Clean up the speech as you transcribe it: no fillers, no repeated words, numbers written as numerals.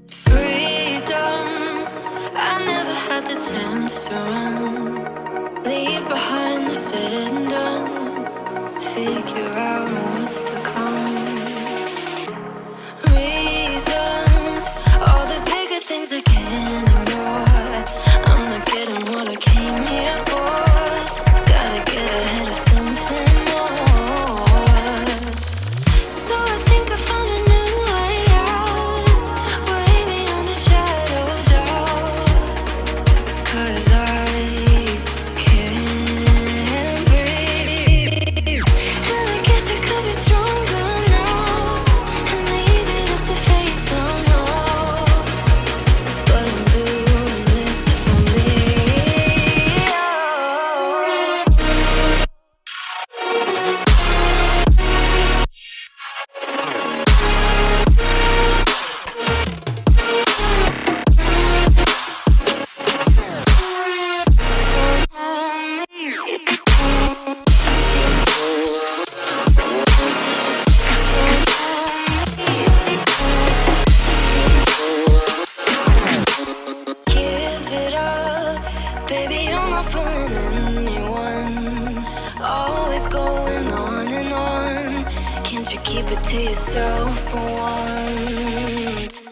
Freedom, I never had the chance to run. Leave behind the said and done. Figure out what's to come. Reasons, all the bigger things I can't ignore. I'm not getting what I came here for. Gotta get ahead of something more. So I think I found a new way out, way beyond a shadow of doubt. 'Cause I can't breathe, and I guess I could be stronger now and leave it up to fate somehow. But I'm doing this for me. Give it up, baby, you're not fooling anyone. Always going on and on. Can't you keep it to yourself for once?